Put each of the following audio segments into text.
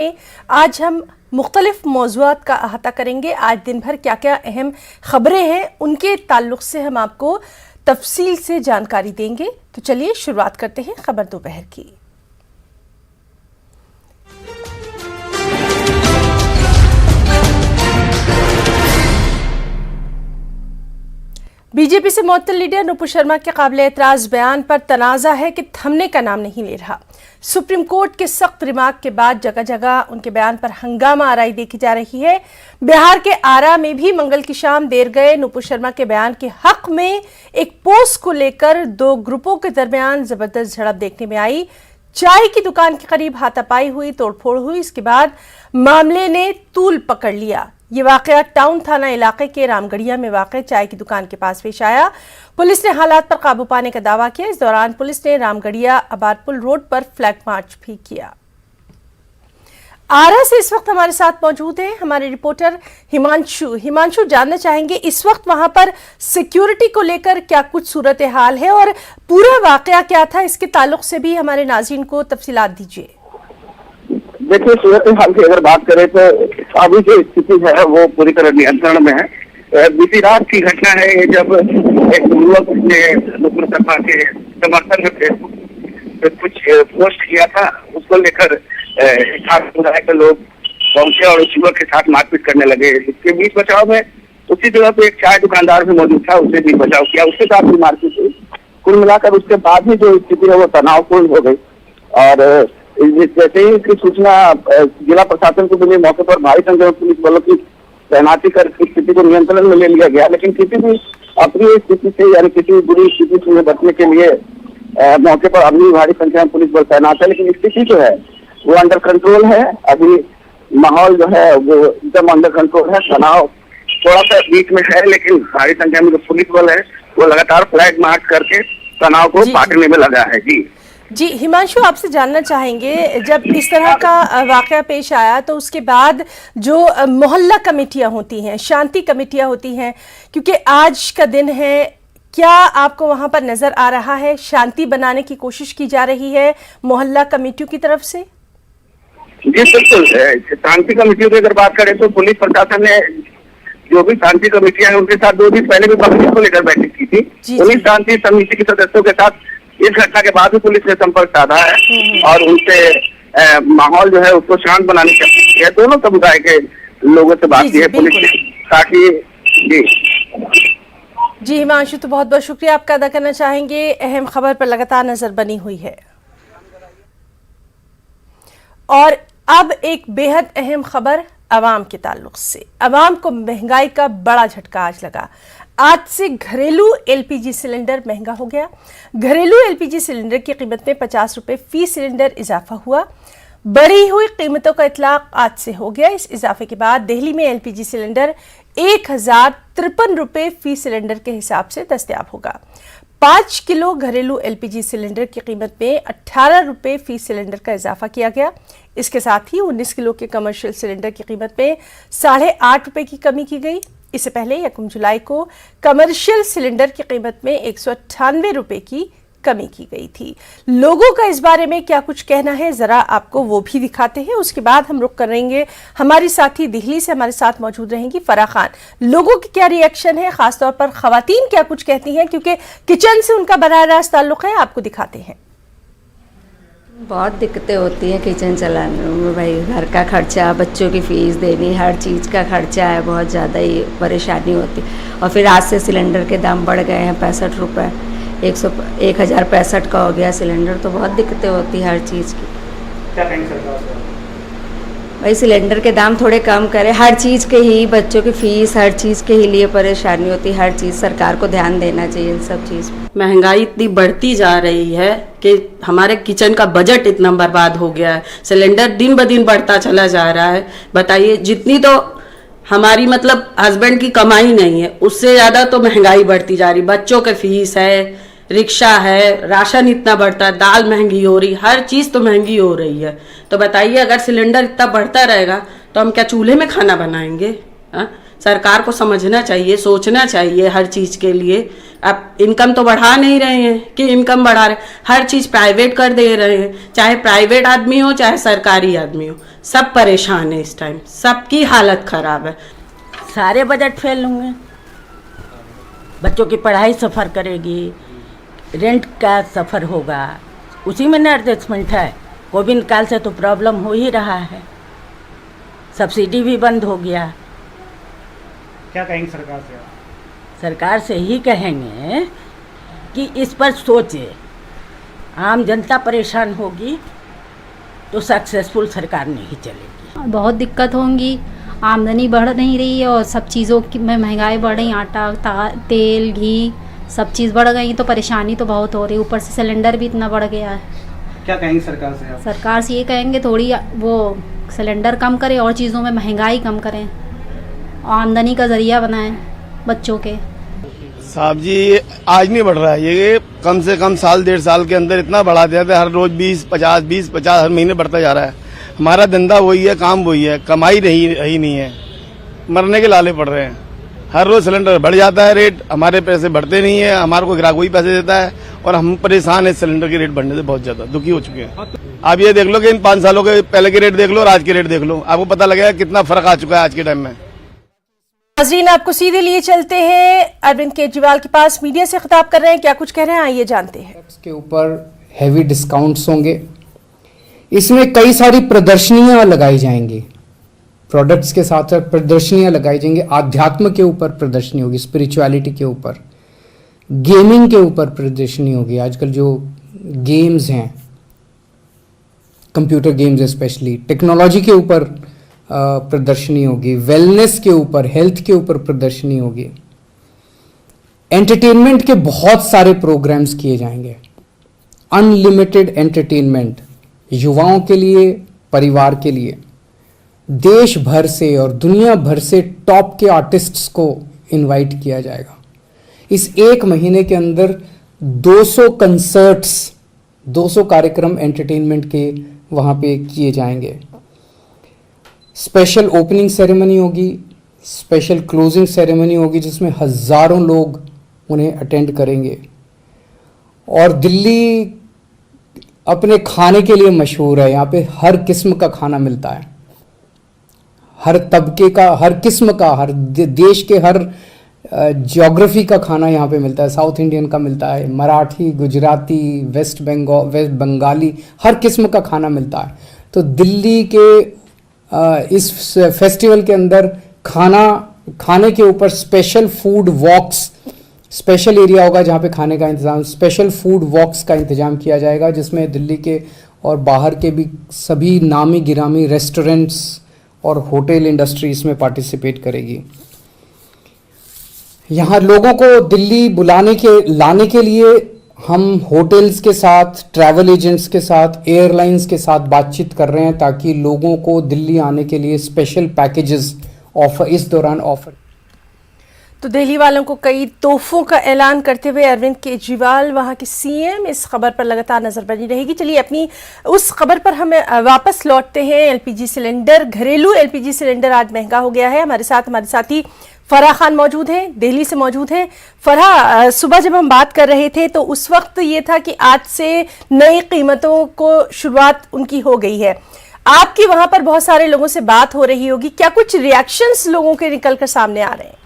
आज हम मुख्तलिफ मौज़ूआत का अहाता करेंगे। आज दिन भर क्या क्या अहम खबरें हैं उनके ताल्लुक से हम आपको तफसील से जानकारी देंगे। तो चलिए शुरुआत करते हैं खबर दोपहर की। बीजेपी से मुअत्तल लीडर नुपुर शर्मा के काबिल एतराज़ बयान पर तनाज़ा है कि थमने का नाम नहीं ले रहा। सुप्रीम कोर्ट के सख्त रिमार्क के बाद जगह जगह उनके बयान पर हंगामा आराई देखी जा रही है। बिहार के आरा में भी मंगल की शाम देर गए नुपुर शर्मा के बयान के हक में एक पोस्ट को लेकर दो ग्रुपों के दरमियान जबरदस्त झड़प देखने में आई। चाय की दुकान के करीब हाथापाई हुई, तोड़फोड़ हुई। इसके बाद मामले ने तूल पकड़ लिया। ये वाकया टाउन थाना इलाके के रामगढ़िया में वाक़ चाय की दुकान के पास पेश आया। पुलिस ने हालात पर काबू पाने का दावा किया। इस दौरान पुलिस ने रामगढ़िया आबादपुल रोड पर फ्लैग मार्च भी किया। आरा से इस वक्त हमारे साथ मौजूद हैं हमारे रिपोर्टर हिमांशु जानना चाहेंगे इस वक्त वहां पर सिक्योरिटी को लेकर क्या कुछ सूरत हाल है और पूरा वाकया क्या था, इसके ताल्लुक से भी हमारे नाज़रीन को तफसीलात दीजिए। देखिए, सूरत हाल की अगर बात करें तो अभी जो स्थिति है वो पूरी तरह नियंत्रण में है। बीती रात की घटना है ये, जब एक युवक ने नुपुर शर्मा के समर्थन में फेसबुक पे कुछ पोस्ट किया था। उसको लेकर खास समुदाय के लोग पहुंचे और उस युवक के साथ मारपीट करने लगे। इसके बीच बचाव में उसी जगह पे एक चाय दुकानदार भी मौजूद था, उसने भी बचाव किया, उसके साथ भी मारपीट हुई। कुल मिलाकर उसके बाद ही जो स्थिति है वो तनावपूर्ण हो गई और जैसे ही इसकी सूचना जिला प्रशासन को मिली, मौके पर भारी संख्या में पुलिस बलों की तैनाती कर स्थिति को नियंत्रण में ले लिया गया। लेकिन किसी भी अप्रिय स्थिति से यानी किसी भी बुरी स्थिति से बचने के लिए मौके पर अभी भारी संख्या में पुलिस बल तैनात है। लेकिन स्थिति जो है वो अंडर कंट्रोल है। अभी माहौल जो है वो एकदम अंडर कंट्रोल है। तनाव थोड़ा सा बीच में है, लेकिन भारी संख्या में जो पुलिस बल है वो लगातार फ्लैग मार्च करके तनाव को पाटने में लगा है। जी हिमांशु, आपसे जानना चाहेंगे, जब इस तरह का वाकया पेश आया तो उसके बाद जो मोहल्ला कमेटियां होती हैं, शांति कमेटियां होती हैं, क्योंकि आज का दिन है, क्या आपको वहां पर नजर आ रहा है शांति बनाने की कोशिश की जा रही है मोहल्ला कमेटियों की तरफ से? जी बिल्कुल। शांति कमेटियों की अगर बात करें तो पुलिस प्रशासन ने जो भी शांति कमेटियां हैं उनके साथ 2 दिन पहले भी पब्लिक को लेकर बैठक की थी। उन्हीं शांति समिति के सदस्यों के साथ इस घटना के बाद भी पुलिस ने संपर्क साधा है और उनसे माहौल जो है उसको शांत बनाने की कोशिश की है। दोनों समुदाय के लोगों से बात की है पुलिस ने, ताकि जी हिमांशु, तो बहुत बहुत शुक्रिया आपका अदा करना चाहेंगे। अहम खबर पर लगातार नजर बनी हुई है। और अब एक बेहद अहम खबर अवाम के ताल्लुक से। अवाम को महंगाई का बड़ा झटका आज लगा। आज से घरेलू एलपीजी सिलेंडर महंगा हो गया। घरेलू एलपीजी सिलेंडर की कीमत में 50 रुपये फी सिलेंडर इजाफा हुआ। बढ़ी हुई कीमतों का इतलाक आज से हो गया। इस इजाफे के बाद दिल्ली में एलपीजी सिलेंडर 1053 रुपये फी सिलेंडर के हिसाब से दस्तयाब होगा। 5 किलो घरेलू एलपीजी सिलेंडर की कीमत में 18 रुपये फी सिलेंडर का इजाफा किया गया। इसके साथ ही 19 किलो के कमर्शियल सिलेंडर की कीमत में 8.5 रुपये की कमी की गई। इससे पहले 1 जुलाई को कमर्शियल सिलेंडर की कीमत में 198 रुपये की कमी की गई थी। लोगों का इस बारे में क्या कुछ कहना है, जरा आपको वो भी दिखाते हैं। उसके बाद हम रुख करेंगे, हमारी साथी दिल्ली से हमारे साथ मौजूद रहेंगी फराह खान। लोगों के क्या रिएक्शन है, खासतौर पर खवातीन क्या कुछ कहती हैं, क्योंकि किचन से उनका बराह रास्त ताल्लुक है। आपको दिखाते हैं। बहुत दिक्कतें होती हैं किचन चलाने में भाई। घर का खर्चा, बच्चों की फीस देनी, हर चीज़ का खर्चा है, बहुत ज़्यादा ही परेशानी होती। और फिर आज से सिलेंडर के दाम बढ़ गए हैं, 65 रुपये, 1065 का हो गया सिलेंडर। तो बहुत दिक्कतें होती हैं हर चीज़ की। क्या कहेंगे सरकार? भाई सिलेंडर के दाम थोड़े कम करें, हर चीज़ के ही, बच्चों की फीस, हर चीज़ के ही लिए परेशानी होती है। हर चीज़ सरकार को ध्यान देना चाहिए इन सब चीज़। महंगाई इतनी बढ़ती जा रही है कि हमारे किचन का बजट इतना बर्बाद हो गया है। सिलेंडर दिन ब दिन बढ़ता चला जा रहा है। बताइए, जितनी तो हमारी मतलब हस्बैंड की कमाई नहीं है, उससे ज़्यादा तो महंगाई बढ़ती जा रही। बच्चों के फीस है, रिक्शा है, राशन इतना बढ़ता है, दाल महंगी हो रही, हर चीज़ तो महंगी हो रही है। तो बताइए, अगर सिलेंडर इतना बढ़ता रहेगा तो हम क्या चूल्हे में खाना बनाएंगे? सरकार को समझना चाहिए, सोचना चाहिए हर चीज़ के लिए। अब इनकम तो बढ़ा नहीं रहे हैं कि इनकम बढ़ा रहे, हर चीज़ प्राइवेट कर दे रहे हैं। चाहे प्राइवेट आदमी हो चाहे सरकारी आदमी हो, सब परेशान है इस टाइम, सबकी हालत खराब है। सारे बजट फेल होंगे, बच्चों की पढ़ाई सफ़र करेगी, रेंट का सफ़र होगा, उसी में न एडजस्टमेंट है। कोविड काल से तो प्रॉब्लम हो ही रहा है, सब्सिडी भी बंद हो गया। क्या कहेंगे सरकार से आप? सरकार से ही कहेंगे कि इस पर सोचे। आम जनता परेशान होगी तो सक्सेसफुल सरकार नहीं चलेगी। बहुत दिक्कत होंगी, आमदनी बढ़ नहीं रही है और सब चीज़ों की में महंगाई बढ़ रही, आटा तेल घी सब चीज़ बढ़ गई तो परेशानी तो बहुत हो रही है। ऊपर से सिलेंडर भी इतना बढ़ गया है। क्या कहेंगे सरकार से आप? सरकार से ये कहेंगे थोड़ी वो सिलेंडर कम करें और चीज़ों में महंगाई कम करें, आमदनी का ज़रिया बनाएं बच्चों के। साहब जी आज नहीं बढ़ रहा है, ये कम से कम साल 1.5 साल के अंदर इतना बढ़ा दिया था। हर रोज 20-50 हर महीने बढ़ता जा रहा है। हमारा धंधा वही है, काम वही है, कमाई ही नहीं है, मरने के लाले पड़ रहे हैं। हर रोज सिलेंडर बढ़ जाता है रेट, हमारे पैसे बढ़ते नहीं है, हमारे को ग्राहक वही पैसे देता है और हम परेशान है सिलेंडर के रेट बढ़ने से, बहुत ज्यादा दुखी हो चुके हैं। आप ये देख लो कि इन 5 सालों के पहले के रेट देख लो और आज के रेट देख लो, आपको पता लगेगा कितना फर्क आ चुका है आज के टाइम में। नाज़रीन, आपको सीधे लिए चलते हैं अरविंद केजरीवाल के पास, मीडिया से खिताब कर रहे हैं, क्या कुछ कह रहे हैं आइए जानते हैं। के ऊपर हैवी डिस्काउंट्स होंगे, इसमें कई सारी प्रदर्शनियां लगाई जाएंगी, प्रोडक्ट्स के साथ साथ प्रदर्शनियां लगाई जाएंगी। आध्यात्म के ऊपर प्रदर्शनी होगी, स्पिरिचुअलिटी के ऊपर, गेमिंग के ऊपर प्रदर्शनी होगी। आजकल जो गेम्स हैं, कंप्यूटर गेम्स स्पेशली, टेक्नोलॉजी के ऊपर प्रदर्शनी होगी, वेलनेस के ऊपर, हेल्थ के ऊपर प्रदर्शनी होगी। एंटरटेनमेंट के बहुत सारे प्रोग्राम्स किए जाएंगे, अनलिमिटेड एंटरटेनमेंट युवाओं के लिए, परिवार के लिए। देश भर से और दुनिया भर से टॉप के आर्टिस्ट्स को इनवाइट किया जाएगा। इस 1 महीने के अंदर 200 कंसर्ट्स, 200 कार्यक्रम एंटरटेनमेंट के वहाँ पे किए जाएंगे। स्पेशल ओपनिंग सेरेमनी होगी, स्पेशल क्लोजिंग सेरेमनी होगी जिसमें हज़ारों लोग उन्हें अटेंड करेंगे। और दिल्ली अपने खाने के लिए मशहूर है, यहाँ पे हर किस्म का खाना मिलता है, हर तबके का, हर किस्म का, हर देश के हर ज्योग्राफी का खाना यहाँ पे मिलता है। साउथ इंडियन का मिलता है, मराठी, गुजराती, वेस्ट बंगाली, हर किस्म का खाना मिलता है। तो दिल्ली के इस फेस्टिवल के अंदर खाने के ऊपर special food walks, special area होगा जहाँ पे खाने का इंतज़ाम, स्पेशल फूड वॉक्स का इंतज़ाम किया जाएगा, जिसमें दिल्ली के और बाहर के भी सभी नामी गिरामी रेस्टोरेंट्स और होटल इंडस्ट्री इसमें पार्टिसिपेट करेगी। यहाँ लोगों को दिल्ली लाने के लिए हम होटल्स के साथ, ट्रैवल एजेंट्स के साथ, एयरलाइंस के साथ बातचीत कर रहे हैं ताकि लोगों को दिल्ली आने के लिए स्पेशल पैकेजेस ऑफर इस दौरान ऑफर। तो दिल्ली वालों को कई तोहफों का ऐलान करते हुए अरविंद केजरीवाल, वहां के सीएम, इस खबर पर लगातार नजर बनी रहेगी। चलिए अपनी उस खबर पर हम वापस लौटते हैं। एलपीजी सिलेंडर, घरेलू एलपीजी सिलेंडर आज महंगा हो गया है। हमारे साथी फराह खान मौजूद हैं, दिल्ली से मौजूद हैं। फराह, सुबह जब हम बात कर रहे थे तो उस वक्त ये था कि आज से नई कीमतों को शुरुआत उनकी हो गई है। आपकी वहां पर बहुत सारे लोगों से बात हो रही होगी, क्या कुछ रिएक्शंस लोगों के निकल कर सामने आ रहे हैं?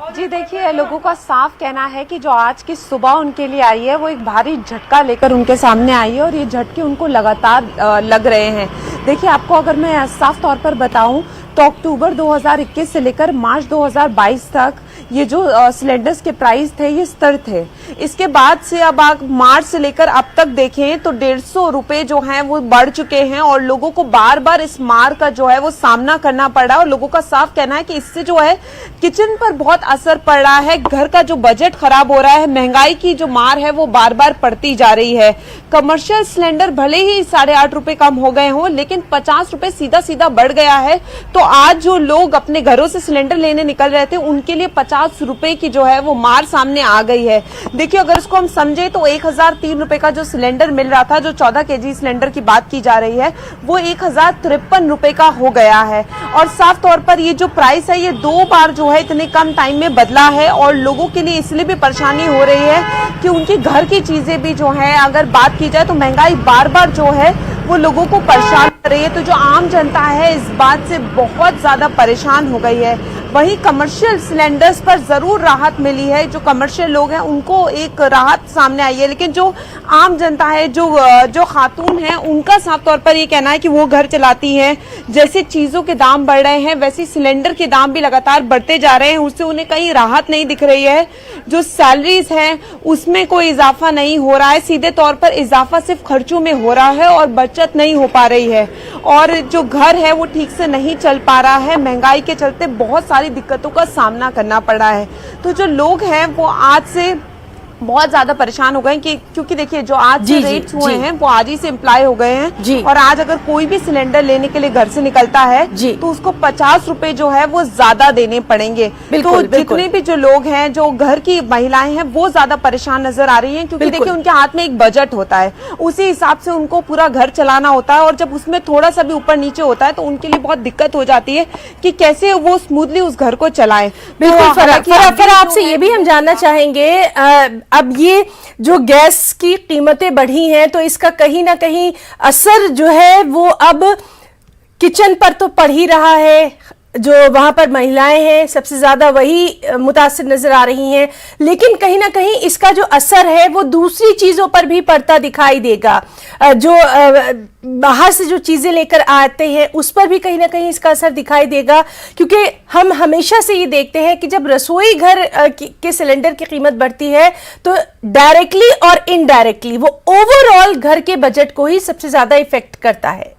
जी देखिए, लोगों का साफ कहना है कि जो आज की सुबह उनके लिए आई है वो एक भारी झटका लेकर उनके सामने आई है और ये झटके उनको लगातार लग रहे हैं। देखिए, आपको अगर मैं साफ तौर पर बताऊं तो अक्टूबर 2021 से लेकर मार्च 2022 तक ये जो सिलेंडर्स के प्राइस थे ये स्थिर थे। इसके बाद से अब आप मार्च से लेकर अब तक देखें तो 150 रुपए जो हैं वो बढ़ चुके हैं और लोगों को बार बार इस मार का जो है वो सामना करना पड़ रहा है। और लोगों का साफ कहना है कि इससे जो है किचन पर बहुत असर पड़ रहा है, घर का जो बजट खराब हो रहा है, महंगाई की जो मार है वो बार बार पड़ती जा रही है। कमर्शियल सिलेंडर भले ही 8.5 रुपए कम हो गए हों, लेकिन 50 रुपए सीधा सीधा बढ़ गया है। तो आज जो लोग अपने घरों से सिलेंडर लेने निकल रहे थे उनके लिए 50 50 रुपए की जो है वो मार सामने आ गई है। देखिए अगर इसको हम समझे तो 1003 रुपए का जो सिलेंडर मिल रहा था, जो 14 केजी सिलेंडर की बात की जा रही है, वो 1053 रुपए का हो गया है। और साफ तौर पर ये जो प्राइस है ये 2 बार जो है इतने कम टाइम में बदला है और लोगों के लिए इसलिए भी परेशानी हो रही है कि उनकी घर की चीजें भी जो है, अगर बात की जाए तो महंगाई बार बार जो है वो लोगों को परेशान कर रही है। तो जो आम जनता है इस बात से बहुत ज्यादा परेशान हो गई है। वहीं कमर्शियल सिलेंडर्स पर जरूर राहत मिली है, जो कमर्शियल लोग हैं उनको एक राहत सामने आई है, लेकिन जो आम जनता है, जो खातून है, उनका साफ तौर पर ये कहना है कि वो घर चलाती हैं, जैसे चीजों के दाम बढ़ रहे हैं वैसे सिलेंडर के दाम भी लगातार बढ़ते जा रहे हैं, उससे उन्हें कहीं राहत नहीं दिख रही है। जो सैलरीज हैं उसमें कोई इजाफा नहीं हो रहा है, सीधे तौर पर इजाफा सिर्फ खर्चों में हो रहा है और बचत नहीं हो पा रही है। और जो घर है वो ठीक से नहीं चल पा रहा है, महंगाई के चलते बहुत सारी दिक्कतों का सामना करना पड़ रहा है। तो जो लोग हैं वो आज से बहुत ज्यादा परेशान हो गए कि क्योंकि देखिए जो आज से रेट्स हुए हैं वो आज ही से इम्प्लाई हो गए हैं और आज अगर कोई भी सिलेंडर लेने के लिए घर से निकलता है तो उसको 50 रुपए जो है वो ज्यादा देने पड़ेंगे। तो जितने भी जो लोग हैं, जो घर की महिलाएं हैं, वो ज्यादा परेशान नजर आ रही हैं क्योंकि देखिए उनके हाथ में एक बजट होता है, उसी हिसाब से उनको पूरा घर चलाना होता है और जब उसमें थोड़ा सा भी ऊपर नीचे होता है तो उनके लिए बहुत दिक्कत हो जाती है कि कैसे वो स्मूथली उस घर को चलाएं। बिल्कुल फरा, आपसे ये भी हम जानना चाहेंगे, अब ये जो गैस की कीमतें बढ़ी हैं तो इसका कहीं ना कहीं असर जो है वो अब किचन पर तो पड़ ही रहा है। जो वहां पर महिलाएं हैं सबसे ज्यादा वही मुतासिर नजर आ रही हैं, लेकिन कहीं ना कहीं इसका जो असर है वो दूसरी चीजों पर भी पड़ता दिखाई देगा। जो बाहर से जो चीजें लेकर आते हैं उस पर भी कहीं ना कहीं इसका असर दिखाई देगा, क्योंकि हम हमेशा से ये देखते हैं कि जब रसोई घर के सिलेंडर की कीमत बढ़ती है तो डायरेक्टली और इनडायरेक्टली वो ओवरऑल घर के बजट को ही सबसे ज्यादा इफेक्ट करता है।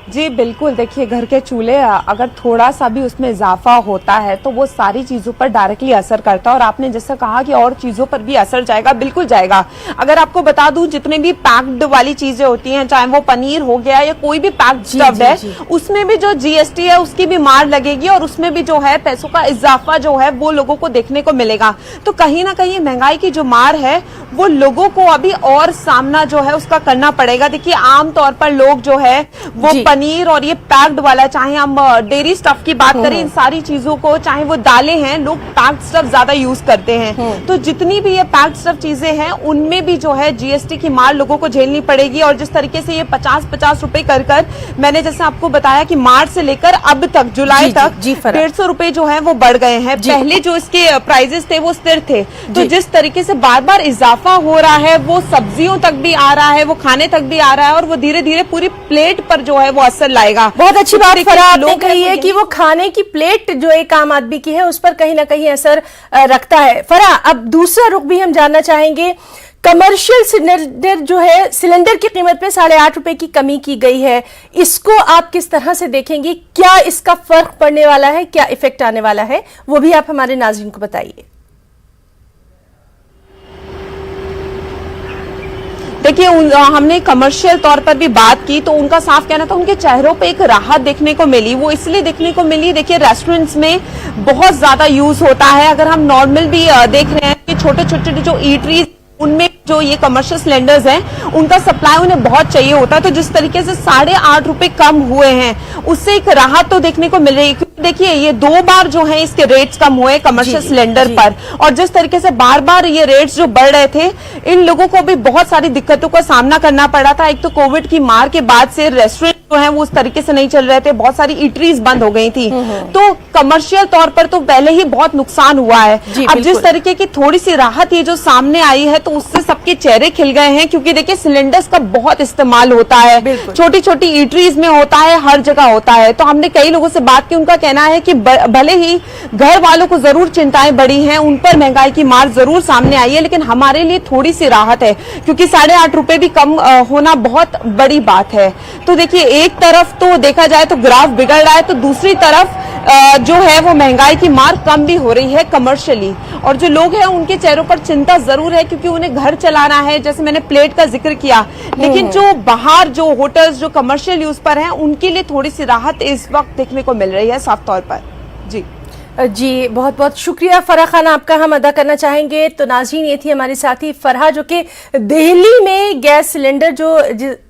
जी बिल्कुल, देखिए घर के चूल्हे अगर थोड़ा सा भी उसमें इजाफा होता है तो वो सारी चीजों पर डायरेक्टली असर करता है और आपने जैसा कहा कि और चीजों पर भी असर जाएगा, बिल्कुल जाएगा। अगर आपको बता दूं जितने भी पैक्ड वाली चीजें होती हैं, चाहे वो पनीर हो गया या कोई भी पैक्ड स्टफ्ड है, उसमें भी जो जीएसटी है उसकी भी मार लगेगी और उसमें भी जो है पैसों का इजाफा जो है वो लोगों को देखने को मिलेगा। तो कहीं ना कहीं महंगाई की जो मार है वो लोगों को अभी और सामना जो है उसका करना पड़ेगा। देखिए आमतौर पर लोग जो है वो पनीर और ये पैक्ड वाला, चाहे हम डेयरी स्टफ की बात करें, इन सारी चीजों को, चाहे वो दालें हैं, लोग पैक्ड स्टफ ज्यादा यूज करते हैं। तो जितनी भी ये पैक्ड स्टफ चीजें हैं उनमें भी जो है जीएसटी की मार लोगों को झेलनी पड़ेगी। और जिस तरीके से ये 50-50 रुपए कर मैंने जैसे आपको बताया कि मार्च से लेकर अब तक जुलाई तक 150 रुपए जो है वो बढ़ गए हैं। पहले जो इसके प्राइजेस थे वो स्थिर थे, तो जिस तरीके से बार बार इजाफा हो रहा है वो सब्जियों तक भी आ रहा है, वो खाने तक भी आ रहा है और वो धीरे धीरे पूरी प्लेट पर जो है वो असर लाएगा। बहुत अच्छी बात फरा आपने कही है कि वो खाने की प्लेट जो एक आम आदमी की है उस पर कहीं ना कहीं असर रखता है। फरा, अब दूसरा रुख भी हम जानना चाहेंगे। कमर्शियल सिलेंडर जो है, सिलेंडर की कीमत में 8.5 रुपए की कमी की गई है, इसको आप किस तरह से देखेंगे? क्या इसका फर्क पड़ने वाला है, क्या इफेक्ट आने वाला है, वो भी आप हमारे नाज़रीन को बताइए। देखिए हमने कमर्शियल तौर पर भी बात की तो उनका साफ कहना था उनके चेहरों पे एक राहत देखने को मिली। वो इसलिए देखने को मिली, देखिए रेस्टोरेंट्स में बहुत ज्यादा यूज होता है। अगर हम नॉर्मल भी देख रहे हैं कि छोटे छोटे जो ईटरीज, उनमें जो ये कमर्शियल सिलेंडर्स हैं उनका सप्लाई उन्हें बहुत चाहिए होता है। तो जिस तरीके से 8.5 रुपए कम हुए हैं उससे एक राहत तो देखने को मिल रही है, क्योंकि देखिए ये 2 बार जो है इसके रेट्स कम हुए कमर्शियल सिलेंडर पर, और जिस तरीके से बार बार ये रेट्स जो बढ़ रहे थे इन लोगों को भी बहुत सारी दिक्कतों का सामना करना पड़ा था। एक तो कोविड की मार के बाद से रेस्टोरेंट जो है वो उस तरीके से नहीं चल रहे थे, बहुत सारी ईटरीज बंद हो गई थी, तो कमर्शियल तौर पर तो पहले ही बहुत नुकसान हुआ है। अब जिस तरीके की थोड़ी सी राहत ये जो सामने आई है तो उससे सबके चेहरे खिल गए हैं, क्योंकि देखिए सिलेंडर्स का बहुत इस्तेमाल होता है, छोटी छोटी ईटरीज में होता है, हर जगह होता है। तो हमने कई लोगों से बात की, उनका कहना है कि भले ही घर वालों को जरूर चिंताएं बढ़ी हैं, उन पर महंगाई की मार जरूर सामने आई है, लेकिन हमारे लिए थोड़ी सी राहत है, क्योंकि 8.5 रुपए भी कम होना बहुत बड़ी बात है। तो देखिए एक तरफ तो देखा जाए तो ग्राफ बिगड़ रहा है, तो दूसरी तरफ जो है वो महंगाई की मार कम भी हो रही है कमर्शियली। और जो लोग हैं उनके चेहरों पर चिंता जरूर है, क्योंकि उन्हें घर चलाना है, जैसे मैंने प्लेट का जिक्र किया। लेकिन जो बाहर जो होटल्स जो कमर्शियल यूज पर हैं उनके लिए थोड़ी सी राहत इस वक्त देखने को मिल रही है साफ तौर पर। जी बहुत बहुत शुक्रिया फराह खान आपका हम अदा करना चाहेंगे। तो नाज़रीन, ये थी हमारी साथी फराह, जो कि दिल्ली में गैस सिलेंडर जो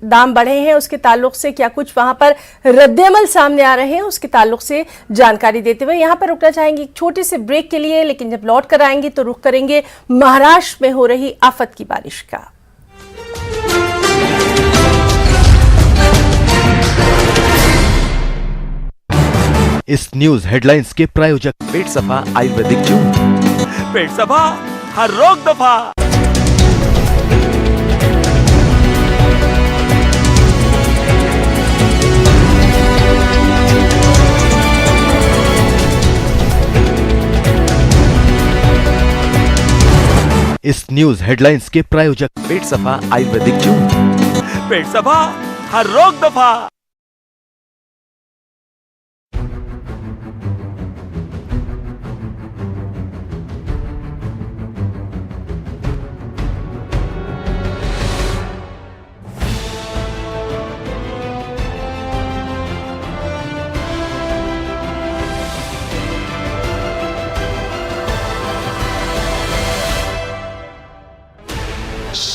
दाम बढ़े हैं उसके ताल्लुक से क्या कुछ वहां पर रद्देअमल सामने आ रहे हैं उसके ताल्लुक से जानकारी देते हुए यहां पर रुकना चाहेंगे एक छोटे से ब्रेक के लिए। लेकिन जब लौट कर आएंगे तो रुख करेंगे महाराष्ट्र में हो रही आफत की बारिश का। इस न्यूज हेडलाइंस के प्रायोजक पेट सफा आयुर्वेदिक जूस। पेट सफा, हर रोग दफा। इस न्यूज हेडलाइंस के प्रायोजक पेट सफा आयुर्वेदिक जूस। पेट सफा, हर रोग दफा।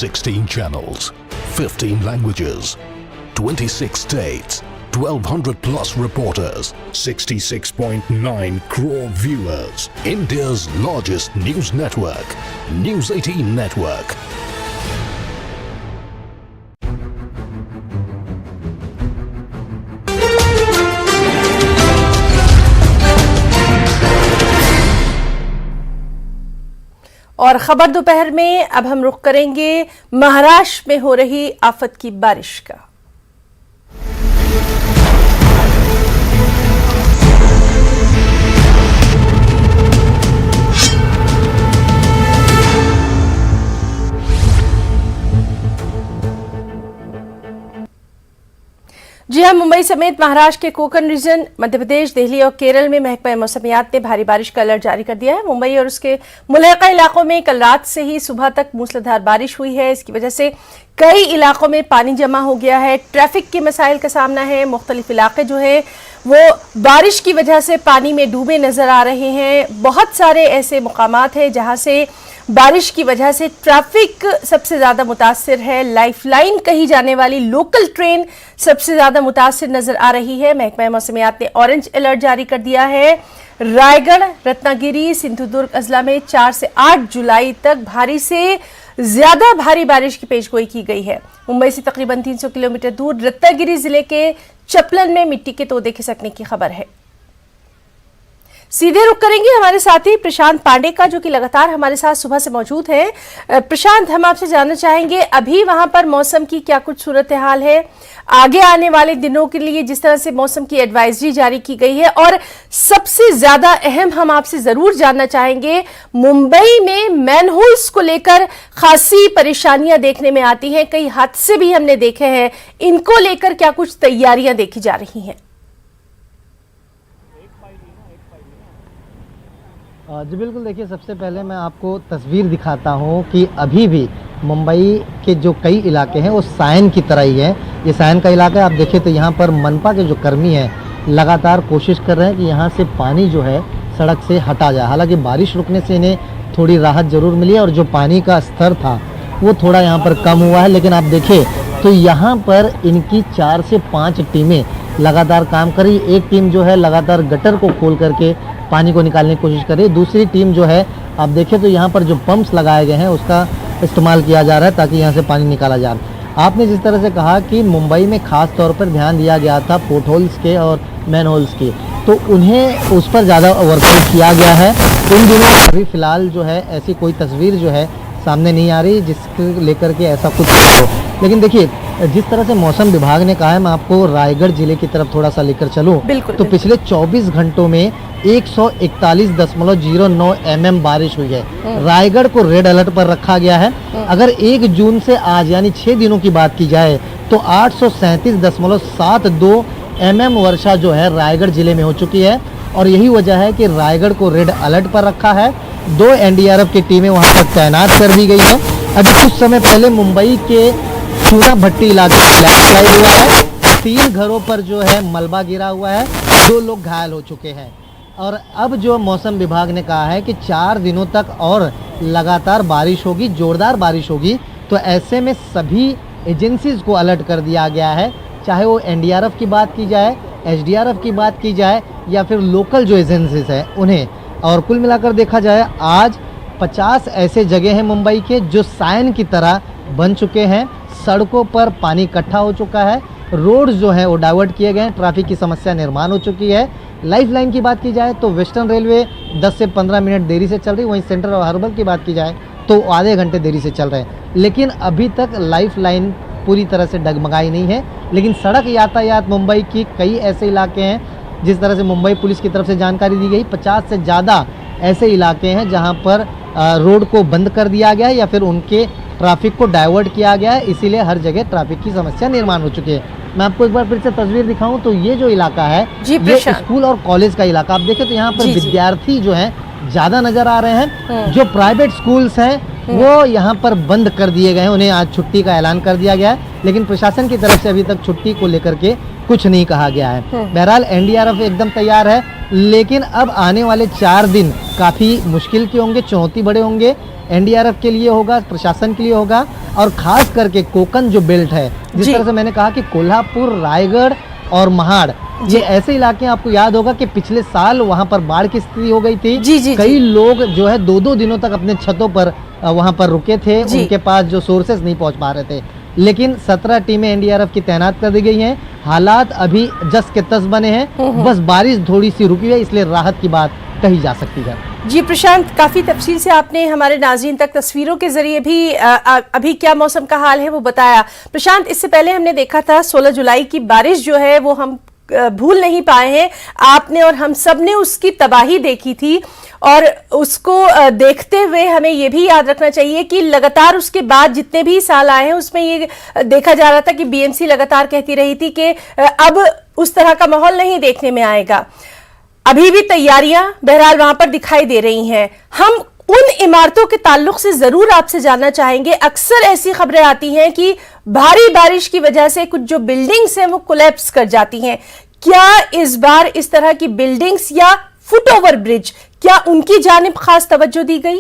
Sixteen channels, 15 languages, 26 states, 1200 plus reporters, 66.9 crore viewers. India's largest news network, News 18 Network. और खबर दोपहर में अब हम रुख करेंगे महाराष्ट्र में हो रही आफत की बारिश का। जी हाँ, मुंबई समेत महाराष्ट्र के कोंकण रीजन, मध्य प्रदेश, दिल्ली और केरल में महकमा मौसमियात ने भारी बारिश का अलर्ट जारी कर दिया है। मुंबई और उसके मुल्हिका इलाकों में कल रात से ही सुबह तक मूसलाधार बारिश हुई है। इसकी वजह से कई इलाकों में पानी जमा हो गया है, ट्रैफिक के मसाइल का सामना है। मुख्तलिफ इलाके जो है वो बारिश की वजह से पानी में डूबे नजर आ रहे हैं। बहुत सारे ऐसे मुकामात हैं जहां से बारिश की वजह से ट्रैफिक सबसे ज़्यादा मुतासिर है। लाइफलाइन कही जाने वाली लोकल ट्रेन सबसे ज़्यादा मुतासिर नजर आ रही है। महकमा मौसमियात ने ऑरेंज अलर्ट जारी कर दिया है। रायगढ़, रत्नागिरी, सिंधुदुर्ग अजला में 4 से 8 जुलाई तक भारी से ज्यादा भारी बारिश की पेशगोई की गई है। मुंबई से तकरीबन 300 किलोमीटर दूर रत्नागिरी जिले के चपलन में मिट्टी के तोदे खिसकने की खबर है। सीधे रुख करेंगे हमारे साथी प्रशांत पांडे का, जो कि लगातार हमारे साथ सुबह से मौजूद हैं। प्रशांत, हम आपसे जानना चाहेंगे अभी वहां पर मौसम की क्या कुछ सूरत हाल है, आगे आने वाले दिनों के लिए जिस तरह से मौसम की एडवाइजरी जारी की गई है, और सबसे ज्यादा अहम हम आपसे जरूर जानना चाहेंगे मुंबई में मैनहोल्स को लेकर खासी परेशानियां देखने में आती हैं, कई हादसे भी हमने देखे हैं, इनको लेकर क्या कुछ तैयारियां देखी जा रही हैं? जी बिल्कुल, देखिए सबसे पहले मैं आपको तस्वीर दिखाता हूं कि अभी भी मुंबई के जो कई इलाके हैं वो सायन की तरह ही है। ये सायन का इलाका है। आप देखिए तो यहाँ पर मनपा के जो कर्मी हैं लगातार कोशिश कर रहे हैं कि यहाँ से पानी जो है सड़क से हटा जाए। हालांकि बारिश रुकने से इन्हें थोड़ी राहत जरूर मिली है और जो पानी का स्तर था वो थोड़ा यहाँ पर कम हुआ है। लेकिन आप देखिए तो यहाँ पर इनकी 4 से 5 टीमें लगातार काम कर रही। एक टीम जो है लगातार गटर को खोल करके पानी को निकालने की कोशिश कर रही है। दूसरी टीम जो है आप देखें तो यहाँ पर जो पंप्स लगाए गए हैं उसका इस्तेमाल किया जा रहा है ताकि यहाँ से पानी निकाला जाए। आपने जिस तरह से कहा कि मुंबई में खास तौर पर ध्यान दिया गया था पोर्ट होल्स के और मैन होल्स के, तो उन्हें उस पर ज़्यादा वर्कआउट किया गया है। इन दिनों अभी फ़िलहाल जो है ऐसी कोई तस्वीर जो है सामने नहीं आ रही जिसको लेकर के ऐसा कुछ हो। लेकिन देखिए जिस तरह से मौसम विभाग ने कहा है, मैं आपको रायगढ़ जिले की तरफ थोड़ा सा लेकर चलूँ तो पिछले 24 घंटों में 141.09 mm बारिश हुई है। रायगढ़ को रेड अलर्ट पर रखा गया है। अगर 1 जून से आज यानी 6 दिनों की बात की जाए तो 837.72 mm वर्षा जो है रायगढ़ जिले में हो चुकी है। और यही वजह है कि रायगढ़ को रेड अलर्ट पर रखा है। 2 एनडीआरएफ की टीमें वहां पर तैनात कर दी गई हैं। अभी कुछ समय पहले मुंबई के चूना भट्टी इलाके में लैंडस्लाइड हुआ है, 3 घरों पर जो है मलबा गिरा हुआ है, 2 लोग घायल हो चुके हैं। और अब जो मौसम विभाग ने कहा है कि 4 दिनों तक और लगातार बारिश होगी, जोरदार बारिश होगी। तो ऐसे में सभी एजेंसीज को अलर्ट कर दिया गया है, चाहे वो एनडीआरएफ की बात की जाए, एसडीआरएफ की बात की जाए या फिर लोकल जो एजेंसीज हैं उन्हें। और कुल मिलाकर देखा जाए आज 50 ऐसे जगह हैं मुंबई के जो सायन की तरह बन चुके हैं। सड़कों पर पानी इकट्ठा हो चुका है, रोड्स जो हैं वो डाइवर्ट किए गए हैं, ट्रैफिक की समस्या निर्माण हो चुकी है। लाइफ लाइन की बात की जाए तो वेस्टर्न रेलवे 10 से 15 मिनट देरी से चल रही, वहीं सेंट्रल और हार्बर की बात की जाए तो आधे घंटे देरी से चल रहे हैं। लेकिन अभी तक लाइफ लाइन पूरी तरह से डगमगाई नहीं है। लेकिन सड़क यातायात मुंबई की कई ऐसे इलाके हैं, जिस तरह से मुंबई पुलिस की तरफ से जानकारी दी गई, 50 से ज़्यादा ऐसे इलाके हैं जहां पर रोड को बंद कर दिया गया है या फिर उनके ट्रैफिक को डाइवर्ट किया गया है। इसीलिए हर जगह ट्रैफिक की समस्या निर्माण हो चुकी है। मैं आपको एक बार फिर से तस्वीर दिखाऊं तो ये जो इलाका है ये स्कूल और कॉलेज का इलाका। आप देखें तो यहाँ पर विद्यार्थी जो हैं ज़्यादा नज़र आ रहे हैं। जो प्राइवेट स्कूल्स हैं वो यहाँ पर बंद कर दिए गए हैं, उन्हें आज छुट्टी का ऐलान कर दिया गया है। लेकिन प्रशासन की तरफ से अभी तक छुट्टी को लेकर के कुछ नहीं कहा गया है। बहरहाल एनडीआरएफ एकदम तैयार है, लेकिन अब आने वाले 4 दिन काफ़ी मुश्किल के होंगे, चुनौती बड़े होंगे। एनडीआरएफ के लिए होगा, प्रशासन के लिए होगा, और ख़ास करके कोंकण जो बेल्ट है, जिस तरह से मैंने कहा कि कोल्हापुर, रायगढ़ और महाड़, ये ऐसे इलाके हैं। आपको याद होगा कि पिछले साल वहां पर बाढ़ की स्थिति हो गई थी। कई लोग जो है 2-2 दिनों तक अपने छतों पर वहां पर रुके थे, उनके पास जो सोर्सेज नहीं पहुंच पा रहे थे। लेकिन 17 टीमें एनडीआरएफ की तैनात कर दी गई हैं। हालात अभी जस के तस बने हैं, बस बारिश थोड़ी सी रुकी है, इसलिए राहत की बात कही जा सकती है। जी प्रशांत, काफी तफसील से आपने हमारे नाज़रीन तक तस्वीरों के जरिए भी अभी क्या मौसम का हाल है वो बताया। प्रशांत, इससे पहले हमने देखा था 16 जुलाई की बारिश जो है वो हम भूल नहीं पाए हैं। आपने और हम सब ने उसकी तबाही देखी थी, और उसको देखते हुए हमें ये भी याद रखना चाहिए कि लगातार उसके बाद जितने भी साल आए हैं उसमें ये देखा जा रहा था कि बीएमसी लगातार कहती रही थी कि अब उस तरह का माहौल नहीं देखने में आएगा। अभी भी तैयारियां बहरहाल वहां पर दिखाई दे रही हैं। हम उन इमारतों के ताल्लुक से जरूर आपसे जानना चाहेंगे। अक्सर ऐसी खबरें आती हैं कि भारी बारिश की वजह से कुछ जो बिल्डिंग्स हैं वो कोलैप्स कर जाती हैं। क्या इस बार इस तरह की बिल्डिंग्स या फुटओवर ब्रिज, क्या उनकी जानिब खास तवज्जो दी गई?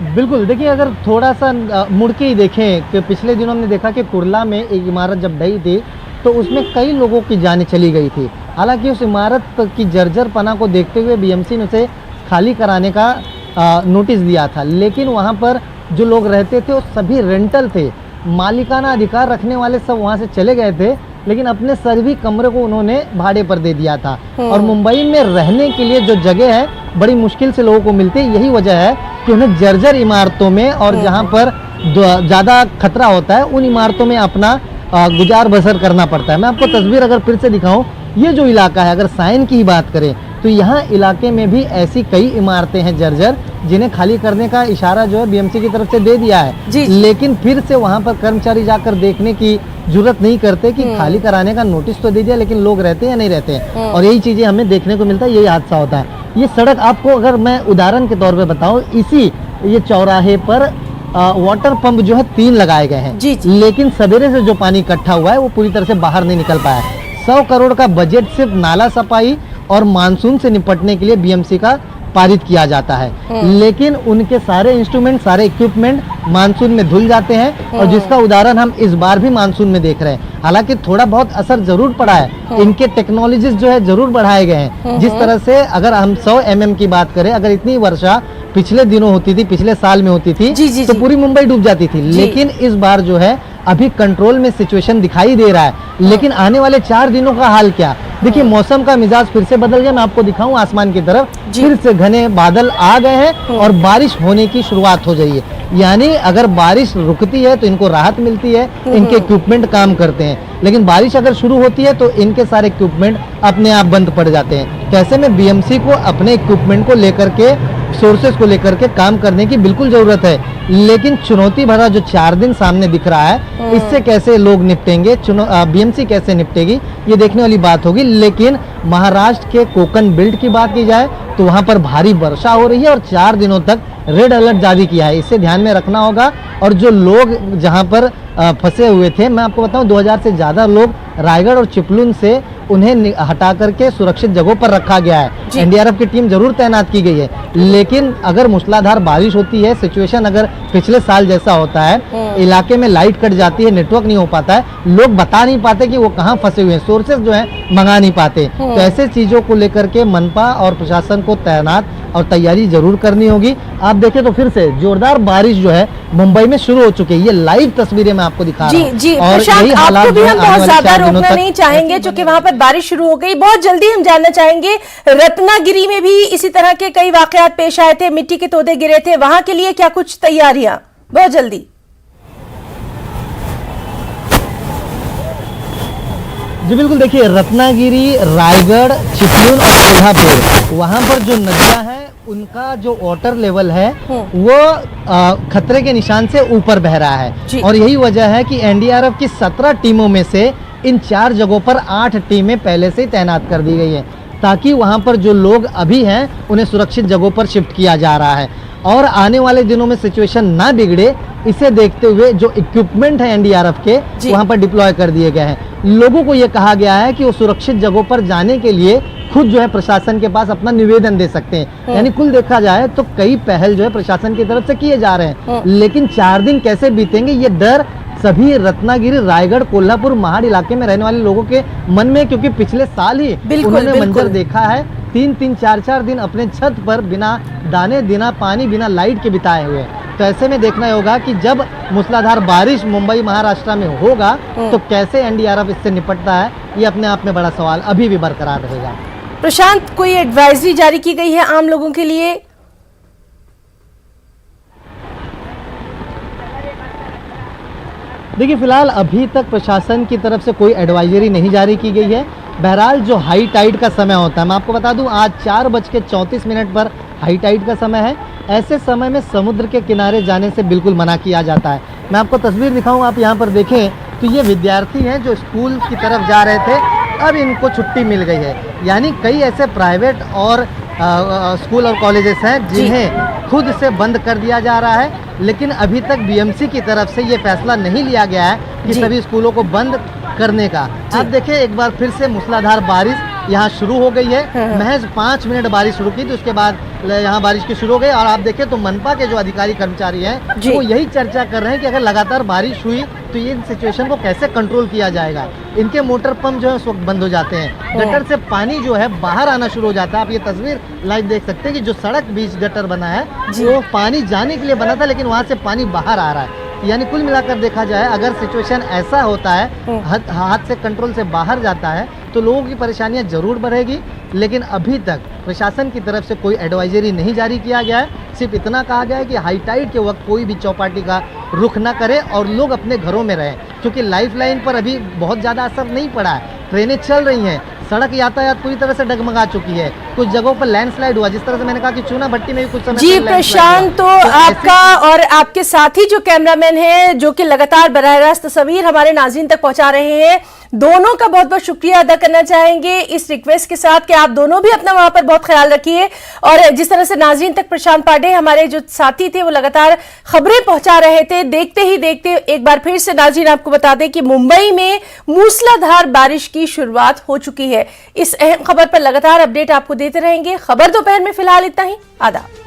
बिल्कुल, देखिए अगर थोड़ा सा मुड़ के ही देखें कि पिछले दिनों हमने देखा कि कुर्ला में एक इमारत जब ढही थी तो उसमें कई लोगों की जानें चली गई थी। हालांकि उस इमारत की जर्जर पना को देखते हुए बीएमसी ने उसे खाली कराने का नोटिस दिया था, लेकिन वहां पर जो लोग रहते थे वो सभी रेंटल थे, मालिकाना अधिकार रखने वाले सब वहां से चले गए थे, लेकिन अपने सभी कमरे को उन्होंने भाड़े पर दे दिया था। और मुंबई में रहने के लिए जो जगह है बड़ी मुश्किल से लोगों को मिलती है। यही वजह है कि उन्हें जर्जर इमारतों में और जहां पर ज़्यादा खतरा होता है उन इमारतों में अपना गुजार बसर करना पड़ता है। मैं आपको तस्वीर अगर फिर से दिखाऊं, ये जो इलाका है, अगर सायन की ही बात करें तो यहाँ इलाके में भी ऐसी कई इमारतें हैं जर्जर, जिन्हें खाली करने का इशारा जो है बीएमसी की तरफ से दे दिया है। लेकिन फिर से वहाँ पर कर्मचारी जाकर देखने की जरूरत नहीं करते कि खाली कराने का नोटिस तो दे दिया, लेकिन लोग रहते हैं या नहीं रहते हैं। और यही चीजें हमें देखने को मिलता है, यही हादसा होता है। ये सड़क आपको अगर मैं उदाहरण के तौर पर बताऊँ, इसी ये चौराहे पर वाटर पंप जो है 3 लगाए गए हैं, लेकिन सवेरे से जो पानी इकट्ठा हुआ है वो पूरी तरह से बाहर नहीं निकल पाया है। 100 करोड़ का बजट सिर्फ नाला सफाई और मानसून से निपटने के लिए बीएमसी का पारित किया जाता है, लेकिन उनके सारे इंस्ट्रूमेंट, सारे इक्विपमेंट मानसून में धुल जाते हैं, और जिसका उदाहरण हम इस बार भी मानसून में देख रहे हैं। हालांकि थोड़ा बहुत असर जरूर पड़ा है, इनके टेक्नोलॉजीज जो है जरूर बढ़ाए गए हैं। जिस तरह से अगर हम 100 mm की बात करें, अगर इतनी वर्षा पिछले दिनों होती थी, पिछले साल में होती थी, तो पूरी मुंबई डूब जाती थी। लेकिन इस बार जो है अभी कंट्रोल में सिचुएशन दिखाई दे रहा है। लेकिन आने वाले 4 दिनों का हाल क्या? देखिए मौसम का मिजाज फिर से बदल गया। मैं आपको दिखाऊं आसमान की तरफ, फिर से घने बादल आ गए हैं और बारिश होने की शुरुआत हो गई है। यानी अगर बारिश रुकती है तो इनको राहत मिलती है, इनके इक्विपमेंट काम करते हैं, लेकिन बारिश अगर शुरू होती है तो इनके सारे इक्विपमेंट अपने आप बंद पड़ जाते हैं। तो ऐसे में बीएमसी को अपने इक्विपमेंट को लेकर के सोर्सेस को लेकर के काम करने की बिल्कुल जरूरत है, लेकिन चुनौती भरा जो 4 दिन सामने दिख रहा है, इससे कैसे लोग निपटेंगे, बीएमसी कैसे निपटेगी, ये देखने वाली बात होगी। लेकिन महाराष्ट्र के कोकण बेल्ट की बात की जाए तो वहां पर भारी वर्षा हो रही है और 4 दिनों तक रेड अलर्ट जारी किया है, इसे ध्यान में रखना होगा। और जो लोग जहां पर फंसे हुए थे, मैं आपको बताऊं 2000 से ज्यादा लोग रायगढ़ और चिपलून से उन्हें हटा करके सुरक्षित जगहों पर रखा गया है। एनडीआरएफ की टीम जरूर तैनात की गई है, लेकिन अगर मूसलाधार बारिश होती है, सिचुएशन अगर पिछले साल जैसा होता है, इलाके में लाइट कट जाती है, नेटवर्क नहीं हो पाता है, लोग बता नहीं पाते कि वो कहाँ फंसे हुए हैं, सोर्सेज जो है मंगा नहीं पाते। तो ऐसे चीजों को लेकर के मनपा और प्रशासन को तैनात और तैयारी जरूर करनी होगी। आप देखें तो फिर से जोरदार बारिश जो है मुंबई में शुरू हो चुकी है, ये लाइव तस्वीरें मैं आपको दिखा रहा हूं। जी प्रशांत, आपको भी हम बहुत ज्यादा रोकना नहीं चाहेंगे क्योंकि वहां पर बारिश शुरू हो गई। बहुत जल्दी हम जानना चाहेंगे, रत्नागिरी में भी इसी तरह के कई वाकयात पेश आए थे, मिट्टी के तोदे गिरे थे, वहां के लिए क्या कुछ तैयारियां? बहुत जल्दी। जी बिल्कुल, देखिए रत्नागिरी, रायगढ़, चिपलून और कोल्हापुर, वहां पर जो नदियां हैं उनका जो वाटर लेवल है वो खतरे के निशान से ऊपर बह रहा है। और यही वजह है कि एनडीआरएफ की 17 टीमों में से इन 4 जगहों पर 8 टीमें पहले से ही तैनात कर दी गई है, ताकि वहां पर जो लोग अभी हैं उन्हें सुरक्षित जगहों पर शिफ्ट किया जा रहा है। और आने वाले दिनों में सिचुएशन ना बिगड़े, इसे देखते हुए जो इक्विपमेंट है एनडीआरएफ के वहां पर डिप्लॉय कर दिए गए हैं। लोगों को यह कहा गया है कि वो सुरक्षित जगहों पर जाने के लिए खुद जो है प्रशासन के पास अपना निवेदन दे सकते हैं। यानी कुल देखा जाए तो कई पहल जो है प्रशासन की तरफ से किए जा रहे हैं, लेकिन 4 दिन कैसे बीतेंगे ये डर सभी रत्नागिरी, रायगढ़, कोल्हापुर, महाड़ इलाके में रहने वाले लोगों के मन में, क्योंकि पिछले साल ही उन्होंने मंजर देखा है 3-3, 4-4 दिन अपने छत पर बिना दाने, बिना पानी, बिना लाइट के बिताए हुए। तो ऐसे में देखना होगा कि जब मूसलाधार बारिश मुंबई, महाराष्ट्र में होगा तो कैसे एनडीआरएफ इससे निपटता है, ये अपने आप में बड़ा सवाल अभी भी बरकरार रहेगा। प्रशांत, कोई एडवाइजरी जारी की गई है आम लोगों के लिए? देखिए फिलहाल अभी तक प्रशासन की तरफ से कोई एडवाइजरी नहीं जारी की गई है। बहरहाल जो हाई टाइड का समय होता है, मैं आपको बता दूं आज 4:34 पर हाई टाइड का समय है। ऐसे समय में समुद्र के किनारे जाने से बिल्कुल मना किया जाता है। मैं आपको तस्वीर दिखाऊं, आप यहाँ पर देखें तो ये विद्यार्थी हैं जो स्कूल की तरफ जा रहे थे, अब इनको छुट्टी मिल गई है। यानी कई ऐसे प्राइवेट और स्कूल और कॉलेजेस हैं जिन्हें खुद से बंद कर दिया जा रहा है, लेकिन अभी तक बीएमसी की तरफ से ये फैसला नहीं लिया गया है कि सभी स्कूलों को बंद करने का। आप देखें एक बार फिर से मूसलाधार बारिश यहाँ शुरू हो गई है। महज 5 मिनट बारिश शुरू की तो उसके बाद यहाँ बारिश की शुरू हो गई। और आप देखें तो मनपा के जो अधिकारी कर्मचारी हैं वो यही चर्चा कर रहे हैं कि अगर लगातार बारिश हुई तो ये सिचुएशन को कैसे कंट्रोल किया जाएगा। इनके मोटर पंप जो है उस वक्त बंद हो जाते हैं, गटर से पानी जो है बाहर आना शुरू हो जाता है। आप ये तस्वीर लाइव देख सकते हैं कि जो सड़क बीच गटर बना है वो पानी जाने के लिए बना था, लेकिन वहाँ से पानी बाहर आ रहा है। यानी कुल मिलाकर देखा जाए अगर सिचुएशन ऐसा होता है, हाथ से कंट्रोल से बाहर जाता है, तो लोगों की परेशानियां जरूर बढ़ेगी। लेकिन अभी तक प्रशासन की तरफ से कोई एडवाइजरी नहीं जारी किया गया है। सिर्फ इतना कहा गया है कि हाई टाइड के वक्त कोई भी चौपाटी का रुख ना करे और लोग अपने घरों में रहें, क्योंकि लाइफ लाइन पर अभी बहुत ज़्यादा असर नहीं पड़ा है। ट्रेनें चल रही हैं, सड़क यातायात पूरी तरह से डगमगा चुकी है, कुछ जगहों पर लैंडस्लाइड हुआ, जिस तरह से मैंने कहा कि चूना भट्टी में भी कुछ समय जी प्रशांत, तो आपका और आपके साथी जो कैमरामैन हैं जो कि लगातार बराह रास्त तस्वीर हमारे नाज़रीन तक पहुंचा रहे हैं, दोनों का बहुत बहुत शुक्रिया अदा करना चाहेंगे इस रिक्वेस्ट के साथ कि आप दोनों भी अपना वहां पर बहुत ख्याल रखिए। और जिस तरह से नाज़रीन तक प्रशांत पांडे हमारे जो साथी थे वो लगातार खबरें पहुंचा रहे थे, देखते ही देखते एक बार फिर से नाज़रीन आपको बता दें कि मुंबई में मूसलाधार बारिश की शुरुआत हो चुकी है। इस अहम खबर पर लगातार अपडेट आपको देते रहेंगे। खबर दोपहर में फिलहाल इतना ही। आदाब।